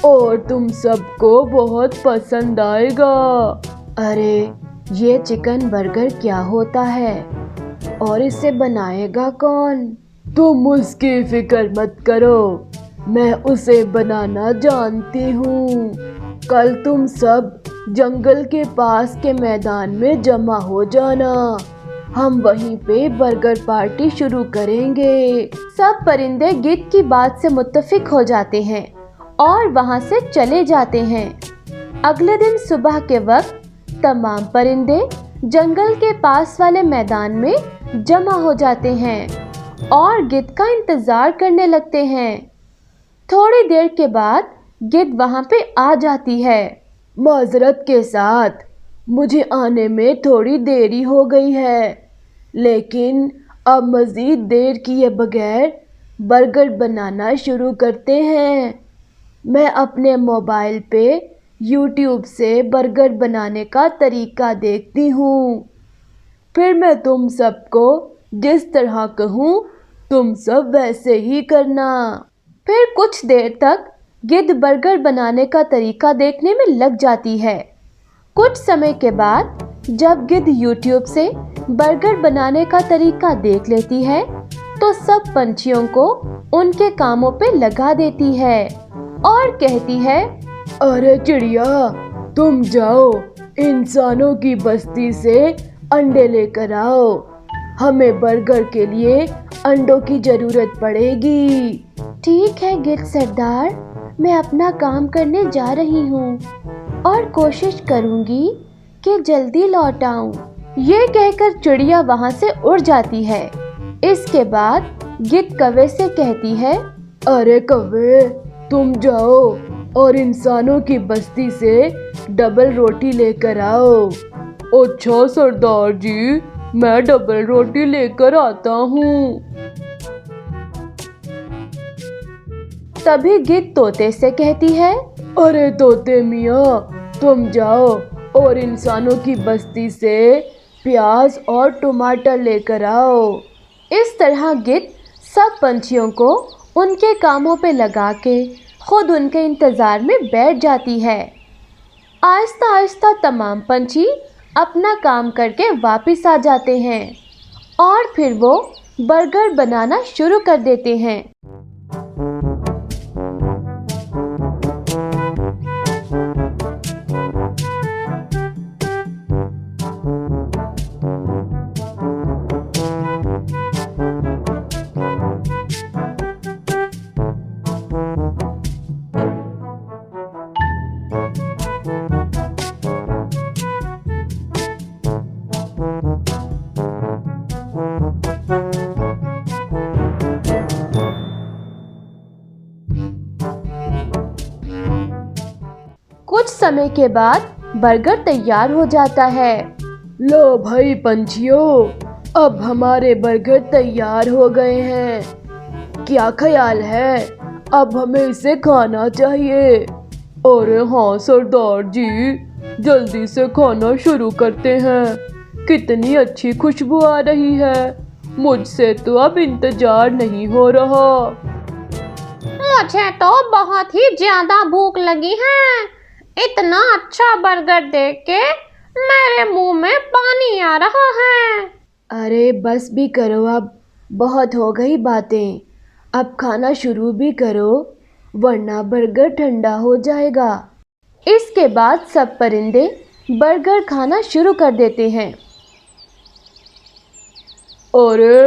اور تم سب کو بہت پسند آئے گا۔ ارے یہ چکن برگر کیا ہوتا ہے اور اسے بنائے گا کون؟ تم اس کی فکر مت کرو، میں اسے بنانا جانتی ہوں۔ کل تم سب جنگل کے پاس کے میدان میں جمع ہو جانا، ہم وہیں پہ برگر پارٹی شروع کریں گے۔ سب پرندے گدھ کی بات سے متفق ہو جاتے ہیں اور وہاں سے چلے جاتے ہیں۔ اگلے دن صبح کے وقت تمام پرندے جنگل کے پاس والے میدان میں جمع ہو جاتے ہیں اور گدھ کا انتظار کرنے لگتے ہیں۔ تھوڑی دیر کے بعد گدھ وہاں پہ آ جاتی ہے۔ معذرت کے ساتھ مجھے آنے میں تھوڑی دیری ہو گئی ہے، لیکن اب مزید دیر کیے بغیر برگر بنانا شروع کرتے ہیں۔ میں اپنے موبائل پہ یوٹیوب سے برگر بنانے کا طریقہ دیکھتی ہوں، پھر میں تم سب کو جس طرح کہوں تم سب ویسے ہی کرنا۔ پھر کچھ دیر تک گدھ برگر بنانے کا طریقہ دیکھنے میں لگ جاتی ہے۔ کچھ سمے کے بعد جب گدھ یوٹیوب سے برگر بنانے کا طریقہ دیکھ لیتی ہے تو سب پنچھیوں کو ان کے کاموں پہ لگا دیتی ہے اور کہتی ہے، ارے چڑیا، تم جاؤ انسانوں کی بستی سے انڈے لے کر آؤ، ہمیں برگر کے لیے انڈوں کی ضرورت پڑے گی۔ ٹھیک ہے گدھ سردار، میں اپنا کام کرنے جا رہی ہوں اور کوشش کروں گی کہ جلدی لوٹ آؤں۔ یہ کہہ کر چڑیا وہاں سے اڑ جاتی ہے۔ اس کے بعد گدھ کوے سے کہتی ہے، ارے کوے، تم جاؤ اور انسانوں کی بستی سے ڈبل روٹی لے کر آؤ۔ اچھا سردار جی، میں ڈبل روٹی لے کر آتا ہوں۔ تبھی گدھ طوطے سے کہتی ہے، ارے طوطے میاں، تم جاؤ اور انسانوں کی بستی سے پیاز اور ٹماٹر لے کر آؤ۔ اس طرح گدھ سب پنچھیوں کو ان کے کاموں پہ لگا کے خود ان کے انتظار میں بیٹھ جاتی ہے۔ آہستہ آہستہ تمام پنچھی اپنا کام کر کے واپس آ جاتے ہیں اور پھر وہ برگر بنانا شروع کر دیتے ہیں۔ کچھ سمے کے بعد برگر تیار ہو جاتا ہے۔ لو بھائی پنچھیوں، اب ہمارے برگر تیار ہو گئے ہیں، کیا خیال ہے؟ اب ہمیں اسے کھانا چاہیے۔ ارے ہاں سردار جی، جلدی سے کھانا شروع کرتے ہیں، کتنی اچھی خوشبو آ رہی ہے، مجھ سے تو اب انتظار نہیں ہو رہا۔ مجھے تو بہت ہی زیادہ بھوک لگی ہے، اتنا اچھا برگر دیکھ کے میرے منہ میں پانی آ رہا ہے۔ ارے بس بھی کرو، اب بہت ہو گئی باتیں، اب کھانا شروع بھی کرو ورنہ برگر ٹھنڈا ہو جائے گا۔ اس کے بعد سب پرندے برگر کھانا شروع کر دیتے ہیں۔ ارے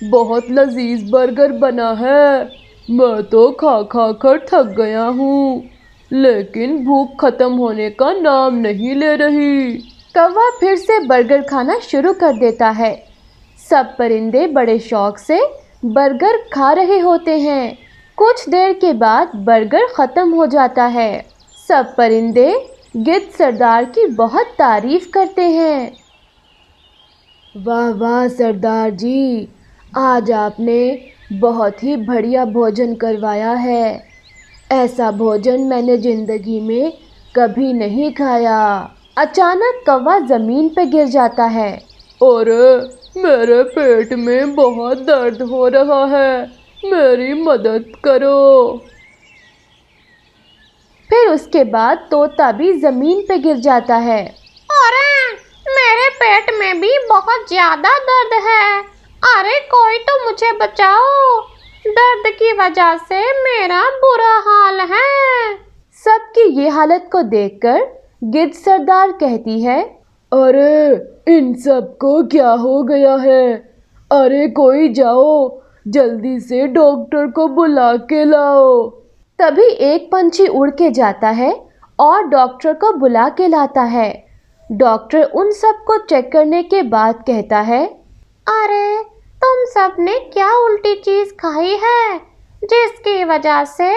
بہت لذیذ برگر بنا ہے، میں تو کھا کھا کر تھک گیا ہوں، لیکن بھوک ختم ہونے کا نام نہیں لے رہی۔ کوا پھر سے برگر کھانا شروع کر دیتا ہے۔ سب پرندے بڑے شوق سے برگر کھا رہے ہوتے ہیں۔ کچھ دیر کے بعد برگر ختم ہو جاتا ہے۔ سب پرندے گدھ سردار کی بہت تعریف کرتے ہیں۔ واہ واہ سردار جی، آج آپ نے بہت ہی بڑھیا بھوجن کروایا ہے، ایسا بھوجن میں نے زندگی میں کبھی نہیں کھایا۔ اچانک کوا زمین پہ گر جاتا ہے۔ اور میرے پیٹ میں بہت درد ہو رہا ہے، میری مدد کرو۔ اس کے بعد طوطا بھی زمین پہ گر جاتا ہے۔ ارے میرے پیٹ میں بھی بہت زیادہ درد ہے، ارے کوئی تو مجھے بچاؤ، درد کی وجہ سے میرا برا حال ہے۔ سب کی یہ حالت کو دیکھ کر گدھ سردار کہتی ہے، ارے ان سب کو کیا ہو گیا ہے؟ ارے کوئی جاؤ، جلدی سے ڈاکٹر کو بلا کے لاؤ۔ تبھی ایک پنچھی اڑ کے جاتا ہے اور ڈاکٹر کو بلا کے لاتا ہے۔ ڈاکٹر ان سب کو چیک کرنے کے بعد کہتا ہے، ارے تم سب نے کیا الٹی چیز کھائی ہے جس کی وجہ سے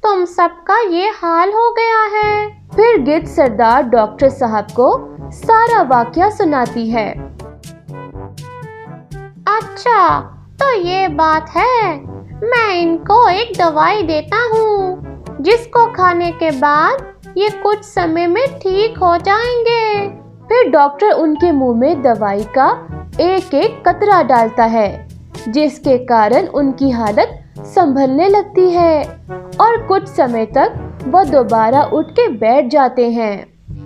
تم سب کا یہ حال ہو گیا ہے؟ پھر گدھ سردار ڈاکٹر صاحب کو سارا واقعہ سناتی ہے۔ اچھا تو یہ بات ہے، میں ان کو ایک دوائی دیتا ہوں جس کو کھانے کے بعد یہ کچھ سمے میں ٹھیک ہو جائیں گے۔ پھر ڈاکٹر ان کے منہ میں دوائی کا ایک ایک قطرہ ڈالتا ہے، جس کے کارن ان کی حالت سنبھلنے لگتی ہے اور کچھ سمے تک وہ دوبارہ اٹھ کے بیٹھ جاتے ہیں۔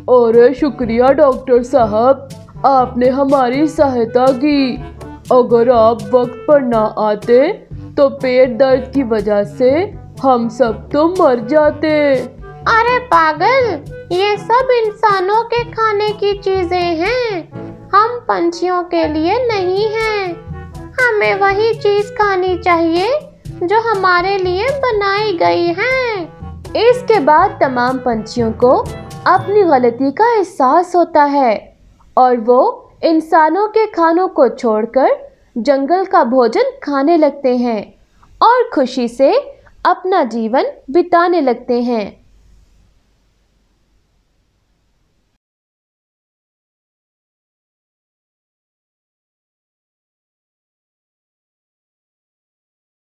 ارے شکریہ ڈاکٹر صاحب، آپ نے ہماری سہایتا کی۔ اگر آپ وقت پر نہ آتے تو پیٹ درد کی وجہ سے ہم سب تو مر جاتے۔ ارے پاگل، یہ سب انسانوں کے کھانے کی چیزیں ہیں، ہم پنچھیوں کے لیے نہیں ہیں۔ ہمیں وہی چیز کھانی چاہیے جو ہمارے لیے بنائی گئی ہے۔ اس کے بعد تمام پنچھیوں کو اپنی غلطی کا احساس ہوتا ہے اور وہ انسانوں کے کھانوں کو چھوڑ کر جنگل کا بھوجن کھانے لگتے ہیں اور خوشی سے اپنا جیون بتانے لگتے ہیں۔